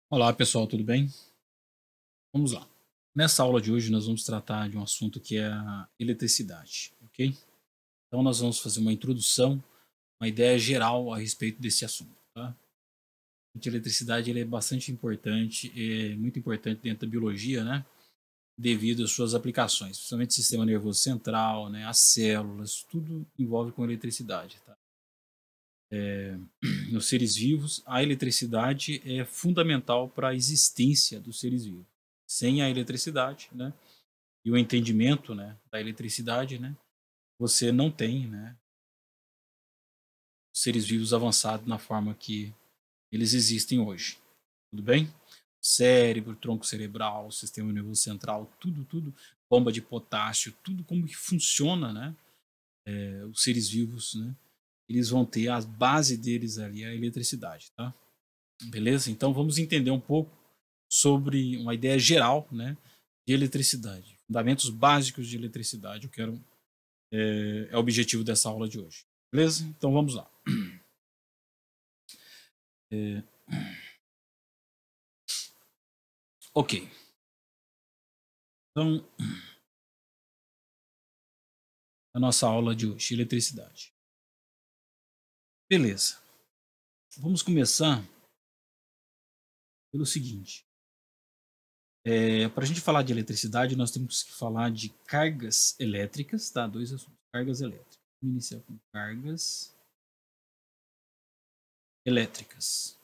Olá pessoal, tudo bem? Vamos lá. Nessa aula de hoje nós vamos tratar de um assunto que é a eletricidade, ok? Então nós vamos fazer uma introdução, uma ideia geral a respeito desse assunto, tá? A eletricidade ele é bastante importante, é muito importante dentro da biologia, né? Devido às suas aplicações, principalmente o sistema nervoso central, né? As células, tudo envolve com eletricidade, tá? Nos seres vivos, a eletricidade é fundamental para a existência dos seres vivos. Sem a eletricidade, né? E o entendimento, né, da eletricidade, né, você não tem, né, seres vivos avançados na forma que eles existem hoje. Tudo bem? Cérebro, tronco cerebral, sistema nervoso central, tudo, bomba de potássio, tudo como que funciona, né? Os seres vivos, né? Eles vão ter a base deles ali a eletricidade, tá? Beleza? Então vamos entender um pouco sobre uma ideia geral, né, de eletricidade, fundamentos básicos de eletricidade. Eu quero é o objetivo dessa aula de hoje. Beleza? Então vamos lá. É, ok. Então, a nossa aula de hoje, eletricidade. Beleza. Vamos começar pelo seguinte. Para a gente falar de eletricidade, nós temos que falar de cargas elétricas, tá? Dois assuntos. Cargas elétricas. Vamos iniciar com cargas elétricas.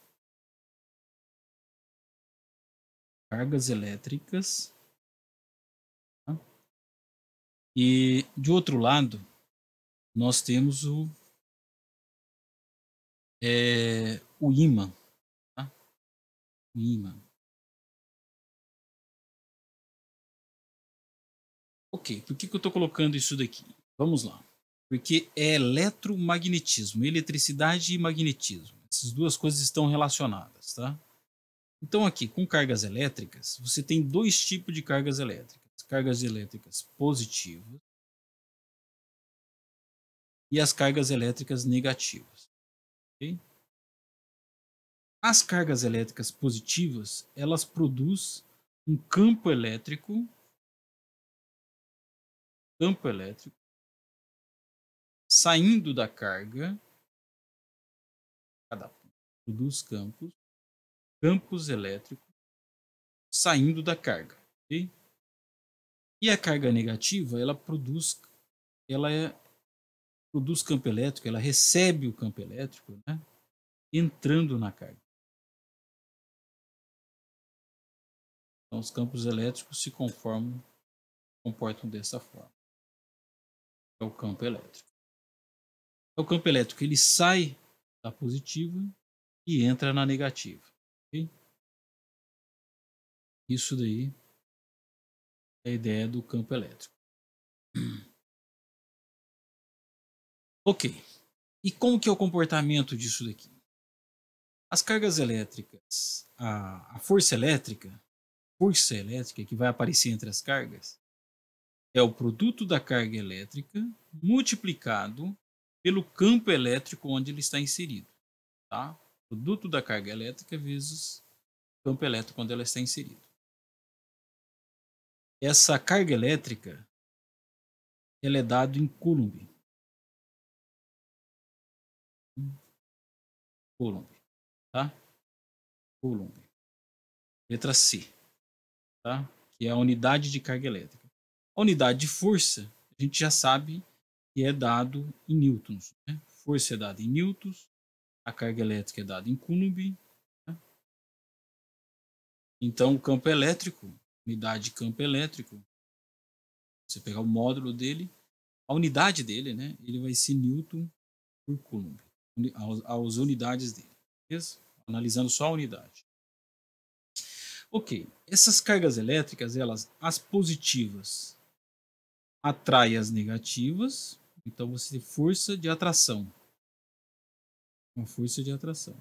Cargas elétricas. Tá? E, de outro lado, nós temos o ímã. Tá? O ímã. Ok, por que eu estou colocando isso daqui? Vamos lá. Porque é eletromagnetismo, eletricidade e magnetismo. Essas duas coisas estão relacionadas, tá? Então aqui, com cargas elétricas, você tem dois tipos de cargas elétricas. Cargas elétricas positivas e as cargas elétricas negativas. Okay? As cargas elétricas positivas, elas produzem um campo elétrico saindo da carga, cada um produz campos elétricos saindo da carga. Okay? E a carga negativa, ela produz campo elétrico, ela recebe o campo elétrico, né, entrando na carga. Então, os campos elétricos se comportam dessa forma. É o campo elétrico. O campo elétrico ele sai da positiva e entra na negativa. Okay? Isso daí é a ideia do campo elétrico. Ok. E como que é o comportamento disso daqui? As cargas elétricas, a força elétrica que vai aparecer entre as cargas, é o produto da carga elétrica multiplicado pelo campo elétrico onde ele está inserido. Tá? Produto da carga elétrica vezes o campo elétrico onde ela está inserida. Essa carga elétrica ela é dada em Coulomb. Coulomb, tá? Coulomb. Letra C, tá? Que é a unidade de carga elétrica. A unidade de força, a gente já sabe que é dado em newtons. Né? Força é dada em newtons, a carga elétrica é dada em Coulomb. Né? Então, o campo elétrico, unidade de campo elétrico, você pegar o módulo dele, a unidade dele, né? Ele vai ser newton por Coulomb, as unidades dele. Beleza? Analisando só a unidade. Ok, essas cargas elétricas, as positivas atraem as negativas, então você tem força de atração. Uma força de atração.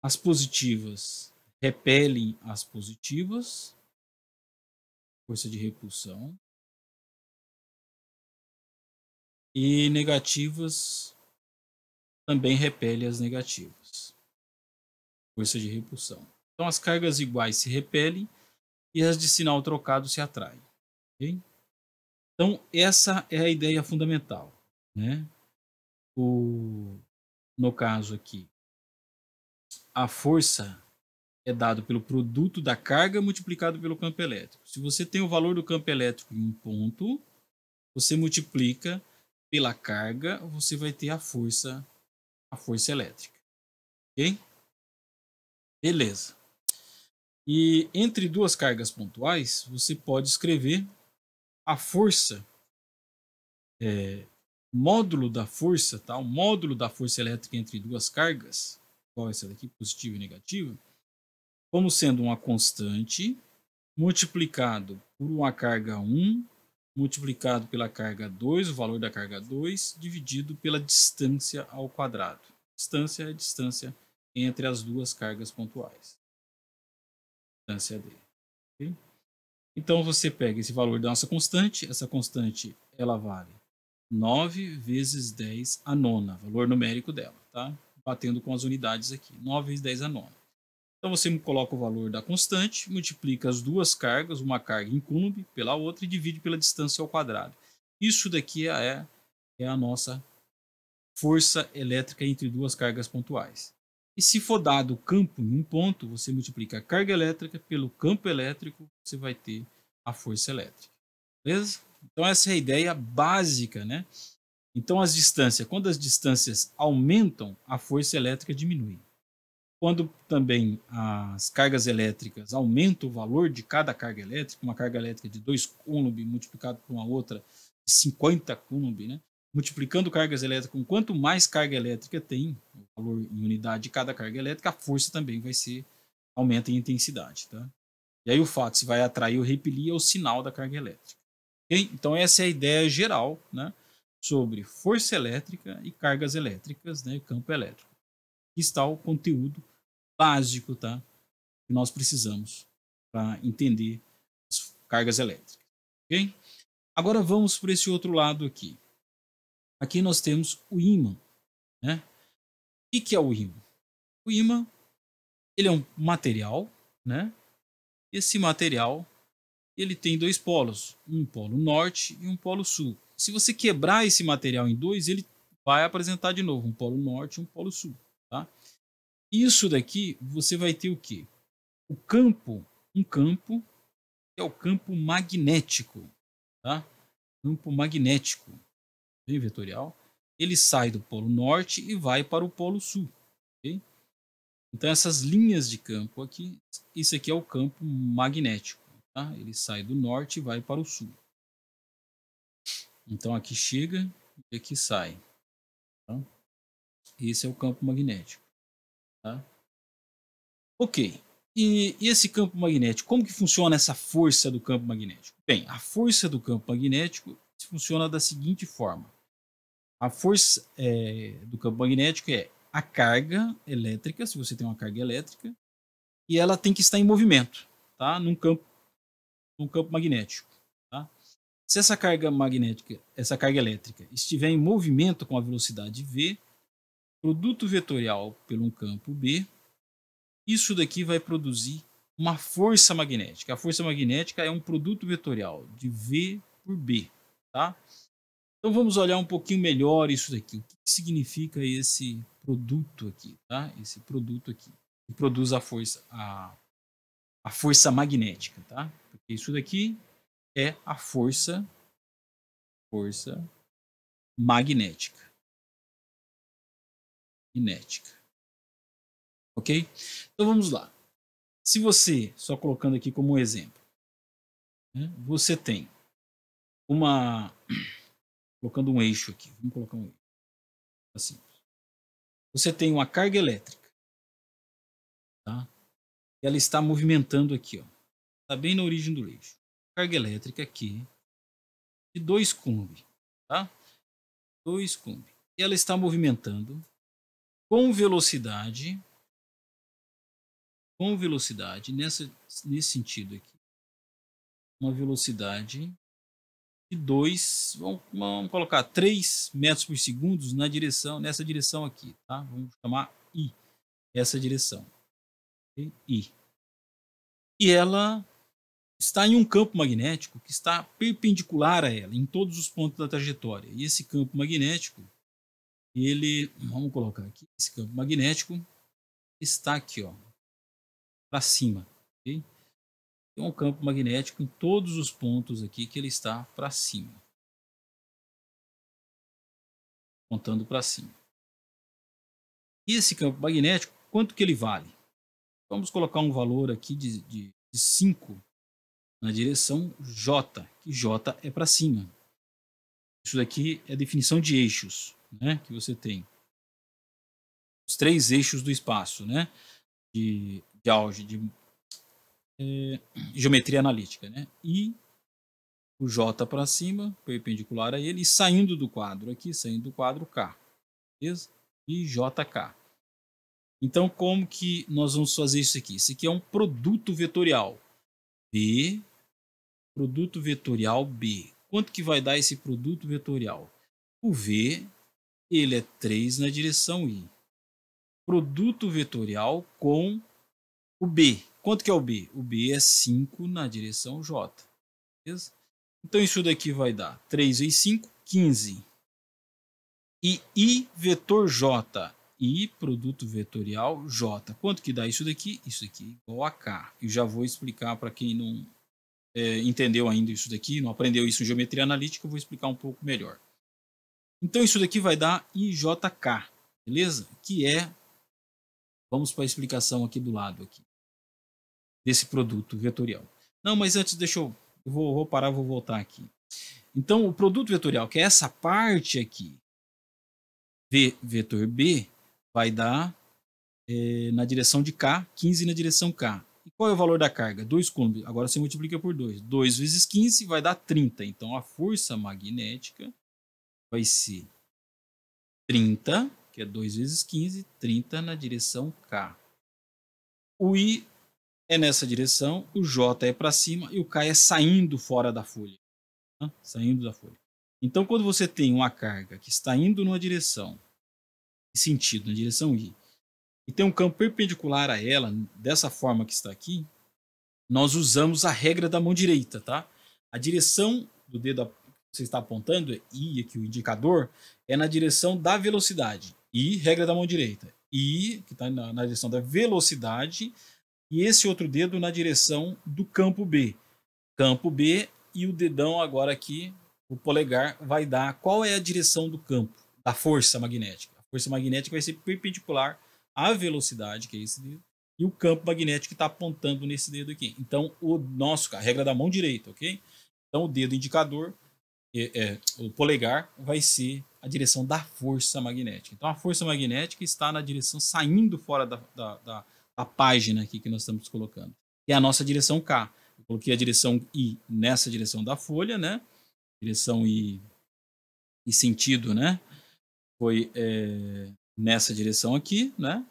As positivas repelem as positivas, força de repulsão. E negativas também repelem as negativas, força de repulsão. Então as cargas iguais se repelem e as de sinal trocado se atraem. Okay? Então essa é a ideia fundamental, né? No caso aqui, a força é dado pelo produto da carga multiplicado pelo campo elétrico. Se você tem o valor do campo elétrico em um ponto, você multiplica pela carga, você vai ter a força elétrica. Ok? Beleza. E entre duas cargas pontuais, você pode escrever a força, módulo da força, tá? O módulo da força elétrica entre duas cargas, qual é essa daqui, positiva e negativa, como sendo uma constante multiplicado por uma carga 1, multiplicado pela carga 2, o valor da carga 2, dividido pela distância ao quadrado. Distância é a distância entre as duas cargas pontuais. Distância D. Okay? Então você pega esse valor da nossa constante, essa constante ela vale 9 vezes 10 a nona, valor numérico dela, tá? Batendo com as unidades aqui, 9 vezes 10 a nona. Então você coloca o valor da constante, multiplica as duas cargas, uma carga em coulomb pela outra e divide pela distância ao quadrado. Isso daqui é a nossa força elétrica entre duas cargas pontuais. E se for dado o campo em um ponto, você multiplica a carga elétrica pelo campo elétrico, você vai ter a força elétrica. Beleza? Então essa é a ideia básica, né? Então quando as distâncias aumentam, a força elétrica diminui. Quando também as cargas elétricas aumentam o valor de cada carga elétrica, uma carga elétrica de 2 coulomb multiplicado por uma outra de 50 coulomb, né? Multiplicando cargas elétricas, quanto mais carga elétrica tem, o valor em unidade de cada carga elétrica, a força também aumenta em intensidade. Tá? E aí o fato se vai atrair ou repelir é o sinal da carga elétrica. Okay? Então essa é a ideia geral, né, sobre força elétrica e cargas elétricas, né, campo elétrico. Aqui está o conteúdo básico, tá, que nós precisamos para entender as cargas elétricas. Okay? Agora vamos para esse outro lado aqui. Aqui nós temos o ímã. Né? O que é o ímã? O ímã ele é um material, né? Esse material ele tem dois polos, um polo norte e um polo sul. Se você quebrar esse material em dois, ele vai apresentar de novo um polo norte e um polo sul. Tá? Isso daqui você vai ter o quê? Um campo que é o campo magnético. Tá? Campo magnético, bem vetorial. Ele sai do polo norte e vai para o polo sul. Okay? Então essas linhas de campo aqui, isso aqui é o campo magnético. Tá? Ele sai do norte e vai para o sul. Então aqui chega e aqui sai. Tá? Esse é o campo magnético. Tá? Ok. E esse campo magnético, como que funciona essa força do campo magnético? Bem, a força do campo magnético funciona da seguinte forma. A força do campo magnético é a carga elétrica, se você tem uma carga elétrica, e ela tem que estar em movimento, tá? num campo magnético. Tá? Se essa carga elétrica estiver em movimento com a velocidade v, produto vetorial pelo campo B, isso daqui vai produzir uma força magnética. A força magnética é um produto vetorial de V por B. Tá? Então vamos olhar um pouquinho melhor isso daqui. O que significa esse produto aqui? Tá? Esse produto aqui que produz a força magnética. Tá? Porque isso daqui é a força magnética. Ok? Então vamos lá. Se você, só colocando aqui como um exemplo, né, você tem colocando um eixo aqui, vamos colocar um eixo assim. Você tem uma carga elétrica, tá? Ela está movimentando aqui, ó. Está bem na origem do eixo. Carga elétrica aqui de 2 coulomb, tá? 2 coulomb. E ela está movimentando com velocidade nesse sentido aqui. Uma velocidade de 2, vamos colocar 3 metros por segundo nessa direção aqui, tá? Vamos chamar I, essa direção. Okay? I. e ela está em um campo magnético que está perpendicular a ela, em todos os pontos da trajetória. E esse campo magnético, ele, vamos colocar aqui, esse campo magnético está aqui, ó, para cima, ok? Tem um campo magnético em todos os pontos aqui que ele está para cima, apontando para cima. E esse campo magnético, quanto que ele vale? Vamos colocar um valor aqui de 5 na direção J, que J é para cima. Isso daqui é a definição de eixos, né, que você tem. Os 3 eixos do espaço, né, de álgebra, de geometria analítica, né, e o J para cima, perpendicular a ele, e saindo do quadro aqui, saindo do quadro K, beleza? E JK. Então, como que nós vamos fazer isso aqui? Isso aqui é um produto vetorial. B, produto vetorial B. Quanto que vai dar esse produto vetorial? O V, ele é 3 na direção I. Produto vetorial com o B. Quanto que é o B? O B é 5 na direção J. Beleza? Então, isso daqui vai dar 3 vezes 5, 15. E I vetor J, I produto vetorial J. Quanto que dá isso daqui? Isso aqui igual a K. Eu já vou explicar para quem não entendeu ainda isso daqui, não aprendeu isso em geometria analítica, eu vou explicar um pouco melhor. Então, isso daqui vai dar IJK, beleza? Que é, vamos para a explicação aqui do lado, aqui, desse produto vetorial. Não, mas antes, deixa eu vou parar, vou voltar aqui. Então, o produto vetorial, que é essa parte aqui, V vetor B, vai dar na direção de K, 15 na direção K. E qual é o valor da carga? 2 coulombs. Agora você multiplica por 2. 2 vezes 15 vai dar 30. Então, a força magnética vai ser 30, que é 2 vezes 15, 30 na direção K. O I é nessa direção, o J é para cima e o K é saindo fora da folha. Tá? Saindo da folha. Então, quando você tem uma carga que está indo numa direção, em sentido, na direção I, e tem um campo perpendicular a ela, dessa forma que está aqui, nós usamos a regra da mão direita, tá? A direção do dedo que você está apontando, I, aqui o indicador, é na direção da velocidade. I, regra da mão direita. I, que está na direção da velocidade, e esse outro dedo na direção do campo B. Campo B, e o dedão agora aqui, o polegar, vai dar qual é a direção do campo, da força magnética. A força magnética vai ser perpendicular à velocidade, que é esse dedo, e o campo magnético está apontando nesse dedo aqui. Então, a regra da mão direita, ok? Então, o dedo indicador, o polegar, vai ser a direção da força magnética. Então, a força magnética está na direção saindo fora da página aqui que nós estamos colocando. E a nossa direção K. Eu coloquei a direção I nessa direção da folha, né? Direção I e sentido, né? Foi nessa direção aqui, né?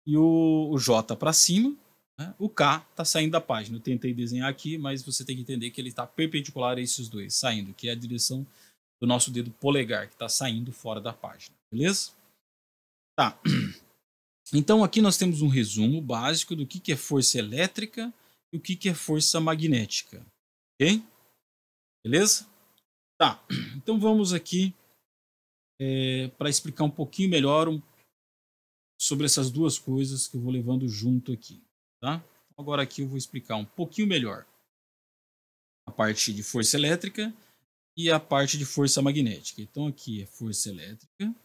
E o J para cima, né? O K está saindo da página. Eu tentei desenhar aqui, mas você tem que entender que ele está perpendicular a esses dois, saindo, que é a direção do nosso dedo polegar, que está saindo fora da página, beleza? Tá. Então aqui nós temos um resumo básico do que é força elétrica e o que é força magnética, ok? Beleza? Tá. Então vamos aqui para explicar um pouquinho melhor sobre essas duas coisas que eu vou levando junto aqui, tá? Agora aqui eu vou explicar um pouquinho melhor a parte de força elétrica e a parte de força magnética. Então aqui é força elétrica,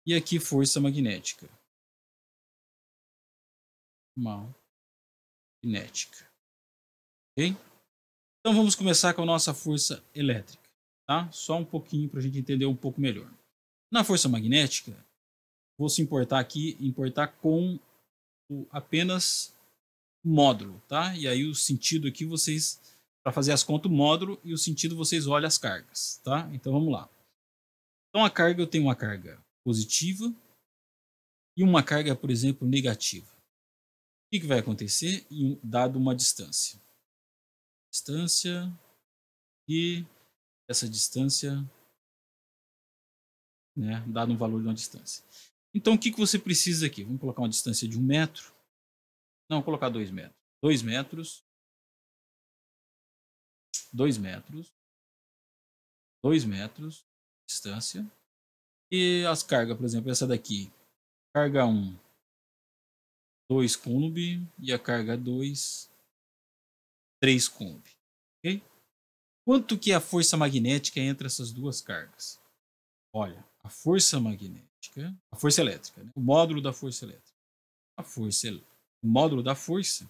e aqui força magnética, ok? Então vamos começar com a nossa força elétrica, tá? Só um pouquinho para a gente entender um pouco melhor. Na força magnética, vou se importar com apenas o módulo, tá? E aí o sentido aqui vocês, para fazer as contas, o módulo, e o sentido vocês olham as cargas, tá? Então vamos lá. Então a carga, eu tenho uma carga positiva e uma carga, por exemplo, negativa. O que vai acontecer dado uma distância? E essa distância né, dado um valor de uma distância. Então, o que você precisa aqui? Vamos colocar uma distância de 1 metro. Não, vou colocar 2 metros. 2 metros. 2 metros. 2 metros. Distância. E as cargas, por exemplo, essa daqui. Carga 1, 2 coulomb. E a carga 2, 3 coulomb. Ok? Quanto que é a força magnética entre essas duas cargas? Olha, a força magnética, a força elétrica, né? O módulo da força elétrica. O módulo da força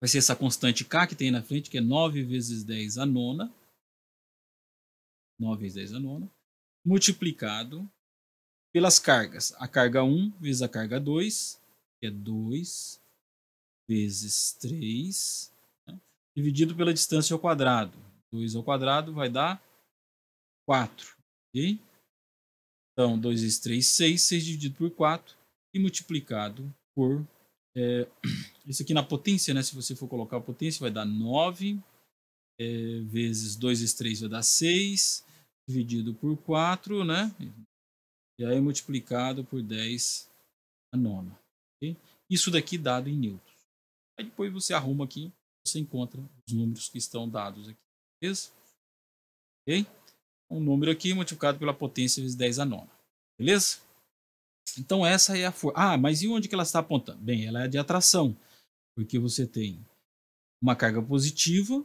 vai ser essa constante K que tem na frente, que é 9 vezes 10 a nona. 9 vezes 10 a nona. Multiplicado pelas cargas. A carga 1 vezes a carga 2, que é 2 vezes 3, né? Dividido pela distância ao quadrado. 2 ao quadrado vai dar 4. Ok? Então, 2 vezes 3, 6. 6 dividido por 4 e multiplicado por... isso aqui na potência, né? Se você for colocar a potência, vai dar 9 vezes 2 vezes 3 vai dar 6, dividido por 4, né? E aí multiplicado por 10 a nona. Okay? Isso daqui dado em newtons. Aí depois você arruma aqui, você encontra os números que estão dados aqui. Beleza? Ok? Um número aqui multiplicado pela potência vezes 10 a nona. Beleza? Então essa é a força. Ah, mas e onde que ela está apontando? Bem, ela é de atração. Porque você tem uma carga positiva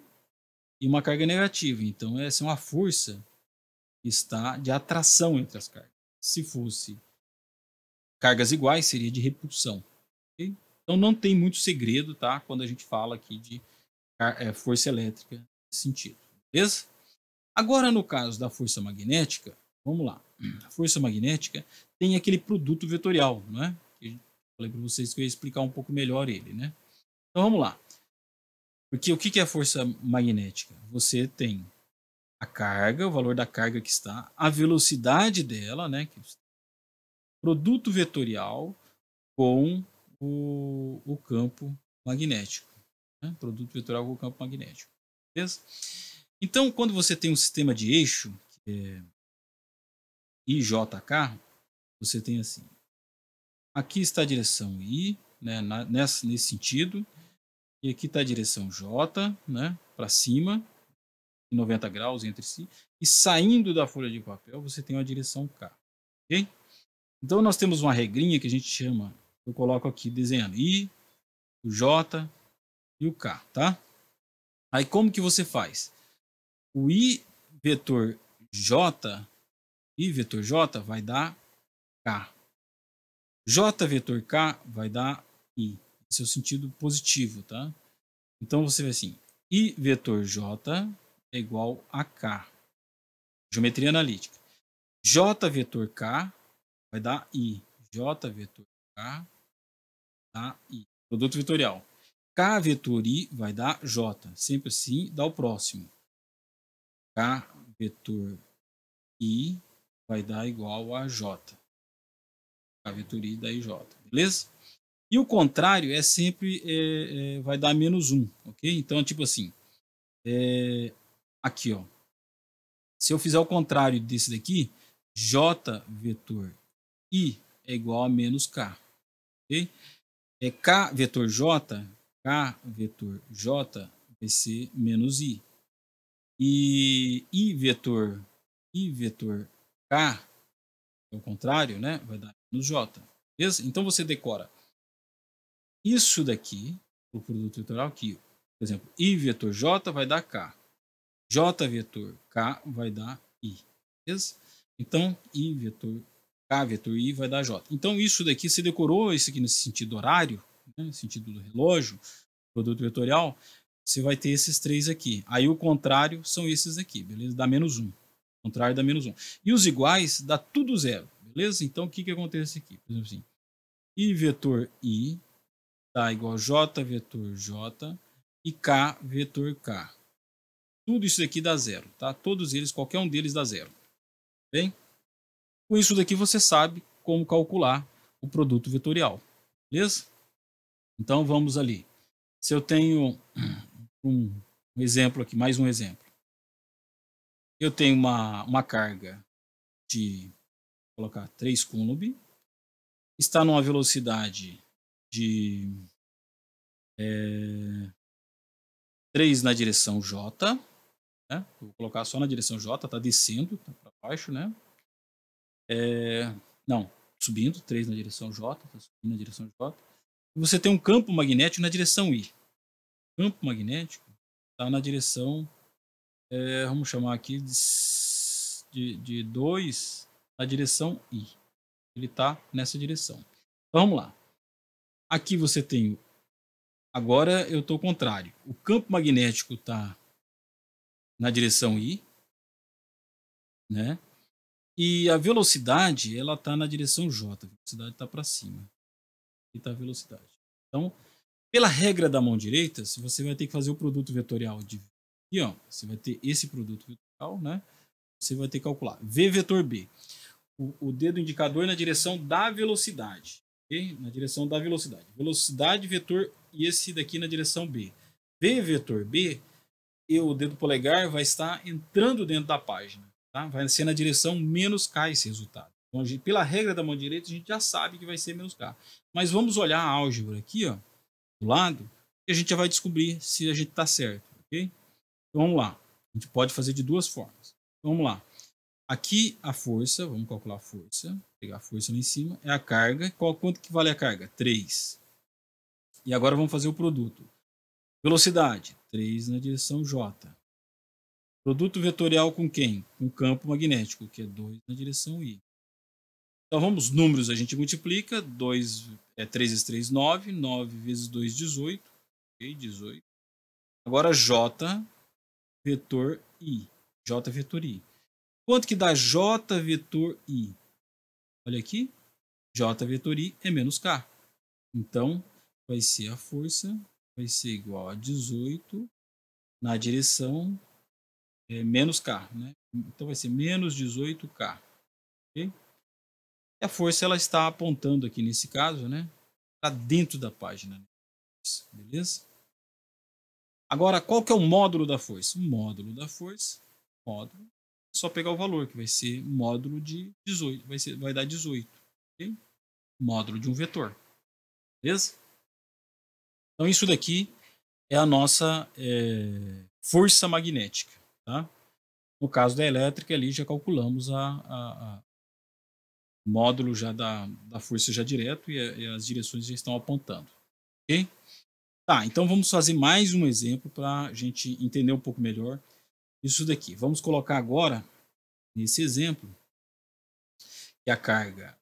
e uma carga negativa. Então essa é uma força que está de atração entre as cargas. Se fosse cargas iguais, seria de repulsão. Okay? Então não tem muito segredo, tá? Quando a gente fala aqui de força elétrica nesse sentido. Beleza? Agora, no caso da força magnética, vamos lá. A força magnética tem aquele produto vetorial, né? Eu falei para vocês que eu ia explicar um pouco melhor ele, né? Então vamos lá. Porque o que é a força magnética? Você tem a carga, o valor da carga que está, a velocidade dela, né? Produto vetorial com o campo magnético. Né? Produto vetorial com o campo magnético. Beleza? Então, quando você tem um sistema de eixo, que é IJK, você tem assim. Aqui está a direção I, né, nesse sentido. E aqui está a direção J, né, para cima, 90 graus entre si. E saindo da folha de papel, você tem uma direção K. Ok? Então, nós temos uma regrinha que a gente chama, eu coloco aqui desenhando I, o J e o K, tá? Aí, como que você faz? O I vetor J vai dar K. J vetor K vai dar I. Esse é o sentido positivo, tá? Então você vê assim, I vetor J é igual a K. Geometria analítica. J vetor K vai dar I. J vetor K dá I. Produto vetorial. K vetor I vai dar J. Sempre assim, dá o próximo. K vetor I vai dar igual a J. K vetor I dá J. Beleza? E o contrário é sempre vai dar menos 1, ok? Então, tipo assim, aqui, ó. Se eu fizer o contrário desse daqui, J vetor I é igual a menos K, ok? K vetor J vai ser menos I. E I vetor K, é o contrário, né? Vai dar menos J. Beleza? Então você decora isso daqui, o produto vetorial aqui. Por exemplo, I vetor J vai dar K. J vetor K vai dar I. Beleza? Então, I vetor K vetor I vai dar J. Então, isso daqui, você decorou isso aqui nesse sentido horário, né, no sentido do relógio, produto vetorial, você vai ter esses três aqui. Aí o contrário são esses aqui, beleza? Dá menos 1. O contrário dá menos 1. E os iguais dá tudo zero, beleza? Então, o que acontece aqui? Por exemplo assim, I vetor I tá igual a J vetor J e K vetor K. Tudo isso aqui dá zero, tá? Todos eles, qualquer um deles dá zero. Bem? Com isso daqui você sabe como calcular o produto vetorial. Beleza? Então vamos ali. Se eu tenho um exemplo aqui, mais um exemplo. Eu tenho uma carga de colocar 3 coulomb, está numa velocidade de 3 na direção J, né? Vou colocar só na direção J, está descendo, tá para baixo, né? Não, subindo, 3 na direção J, está subindo na direção J. E você tem um campo magnético na direção I. O campo magnético está na direção, vamos chamar aqui de 2 na direção I. Ele está nessa direção. Então vamos lá. Aqui você tem. Agora eu estou ao contrário. O campo magnético está na direção I, né? E a velocidade ela está na direção J. A velocidade está para cima. Aqui está a velocidade. Então, pela regra da mão direita, se você vai ter que fazer o produto vetorial de aqui, ó, você vai ter esse produto vetorial, né? Você vai ter que calcular V vetor B. O dedo indicador na direção da velocidade, ok? Na direção da velocidade. Velocidade vetor e esse daqui na direção B. V vetor B, e o dedo polegar vai estar entrando dentro da página, tá? Vai ser na direção menos K esse resultado. Então, pela regra da mão direita, a gente já sabe que vai ser menos K. Mas vamos olhar a álgebra aqui, ó, do lado, e a gente já vai descobrir se a gente está certo, ok? Então vamos lá. A gente pode fazer de duas formas. Então, vamos lá. Aqui a força, vamos calcular a força, pegar a força lá em cima, é a carga. Quanto que vale a carga? 3. E agora vamos fazer o produto. Velocidade, 3 na direção J. Produto vetorial com quem? Com campo magnético, que é 2 na direção I. Então vamos, números a gente multiplica, 3 vezes 3, 9, 9 vezes 2, 18. Ok, 18. Agora J vetor I. J vetor I. Quanto que dá J vetor I? Olha aqui, J vetor I é menos K. Então, vai ser a força, vai ser igual a 18 na direção menos K, né? Então, vai ser menos 18K. Okay? E a força ela está apontando aqui nesse caso, né? Para dentro da página. Beleza? Agora, qual que é o módulo da força? O módulo da força, módulo, só pegar o valor, que vai ser módulo de 18. Vai dar 18. Okay? Módulo de um vetor. Beleza? Então, isso daqui é a nossa força magnética. Tá? No caso da elétrica, ali já calculamos o módulo já da força já direto e as direções já estão apontando. Ok? Tá, então vamos fazer mais um exemplo para a gente entender um pouco melhor isso daqui. Vamos colocar agora, nesse exemplo, que a carga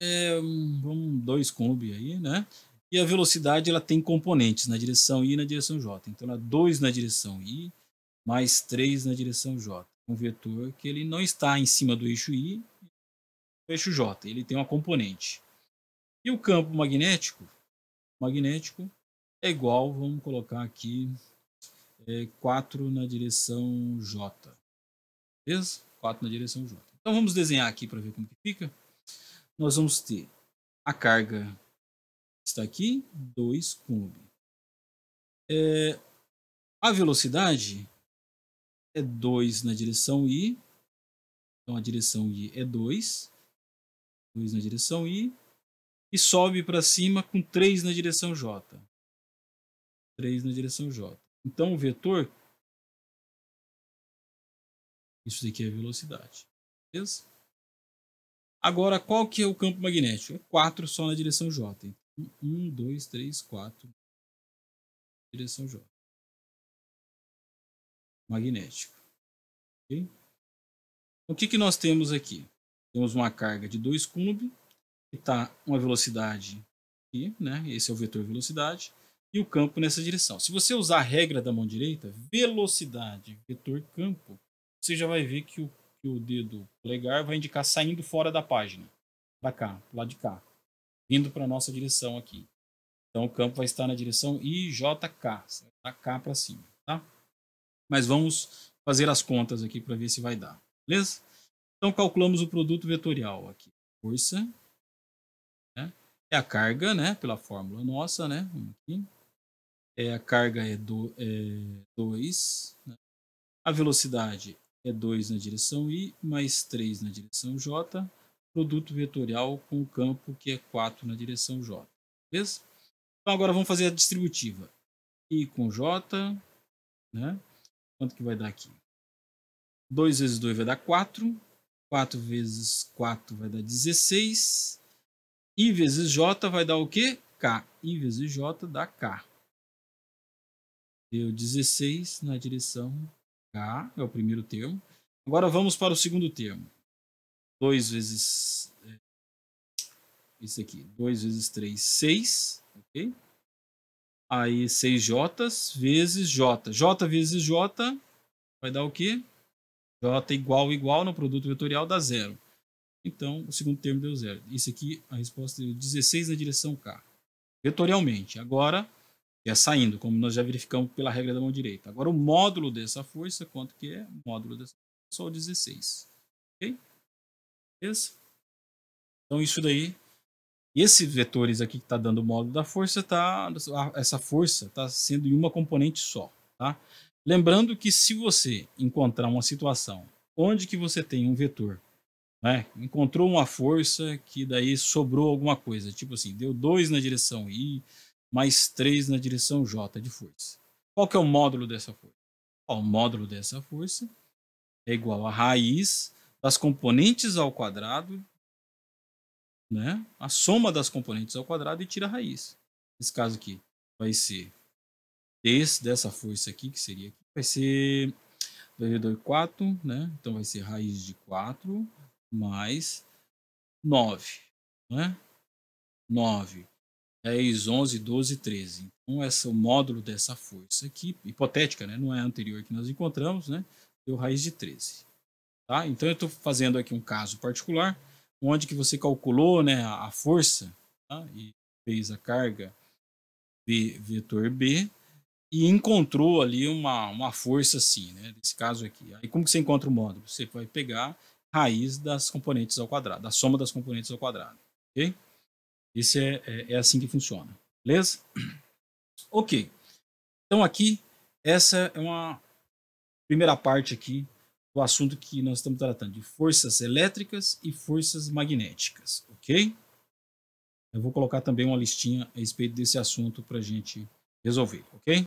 é 2 coulomb aí, né? E a velocidade ela tem componentes na direção I e na direção J. Então, ela 2 na direção I, mais 3 na direção J. Um vetor que ele não está em cima do eixo I, do eixo J. Ele tem uma componente. E o campo magnético é igual, vamos colocar aqui, 4 na direção J. Beleza? 4 na direção J. Então, vamos desenhar aqui para ver como que fica. Nós vamos ter a carga está aqui, 2 coulomb. A velocidade é 2 na direção I. Então, a direção I é 2. 2 na direção I. E sobe para cima com 3 na direção J. 3 na direção J. Então, o vetor, isso daqui é a velocidade. Beleza? Agora, qual que é o campo magnético? É 4 só na direção J. 1, 2, 3, 4. Direção J. Magnético. Okay? O que nós temos aqui? Temos uma carga de 2 coulomb, que está uma velocidade aqui, né? Esse é o vetor velocidade, e o campo nessa direção. Se você usar a regra da mão direita, velocidade, vetor campo, você já vai ver que o dedo polegar vai indicar saindo fora da página, para cá, pro lado de cá, vindo para a nossa direção aqui. Então o campo vai estar na direção IJK, tá K para cima, tá? Mas vamos fazer as contas aqui para ver se vai dar, beleza? Então calculamos o produto vetorial aqui. Força, né? É a carga, né? Pela fórmula nossa, né? Aqui. A carga é 2, né? A velocidade é 2 na direção I, mais 3 na direção J. produto vetorial com o campo que é 4 na direção J. Beleza? Então agora vamos fazer a distributiva. I com J, né? Quanto que vai dar aqui? 2 vezes 2 vai dar 4. 4 vezes 4 vai dar 16. I vezes J vai dar o quê? K. I vezes J dá K. Deu 16 na direção K, é o primeiro termo. Agora vamos para o segundo termo. 2 vezes... Isso aqui. 2 vezes 3, 6. Ok? Aí 6J vezes J. J vezes J vai dar o quê? J igual no produto vetorial dá 0. Então, o segundo termo deu 0. Isso aqui, a resposta deu 16 na direção K. Vetorialmente. Agora, é saindo, como nós já verificamos pela regra da mão direita. Agora, o módulo dessa força, quanto que é? O módulo dessa força, só o 16. Ok? Beleza? Então, isso daí. E esses vetores aqui que está dando o módulo da força, essa força está sendo em uma componente só. Tá? Lembrando que se você encontrar uma situação onde que você tem um vetor, né, encontrou uma força que daí sobrou alguma coisa, tipo assim, deu 2 na direção I, mais 3 na direção J de força. Qual que é o módulo dessa força? O módulo dessa força é igual a raiz das componentes ao quadrado, né? A soma das componentes ao quadrado e tira a raiz. Nesse caso aqui vai ser dessa força aqui, que seria aqui, vai ser 2 4, né? Então vai ser raiz de 4 mais 9, né? 9, 10, 11, 12, 13. Então o módulo dessa força aqui, hipotética, né? Não é a anterior que nós encontramos, né? Deu raiz de 13. Tá? Então eu estou fazendo aqui um caso particular, onde que você calculou, né, a força, tá? E fez a carga vetor B e encontrou ali uma força assim, né, nesse caso aqui. Aí como que você encontra o módulo? Você vai pegar raiz das componentes ao quadrado, da soma das componentes ao quadrado, ok? Isso é assim que funciona, beleza? Ok, então aqui, essa é uma primeira parte aqui do assunto que nós estamos tratando, de forças elétricas e forças magnéticas, ok? Eu vou colocar também uma listinha a respeito desse assunto para a gente resolver, ok?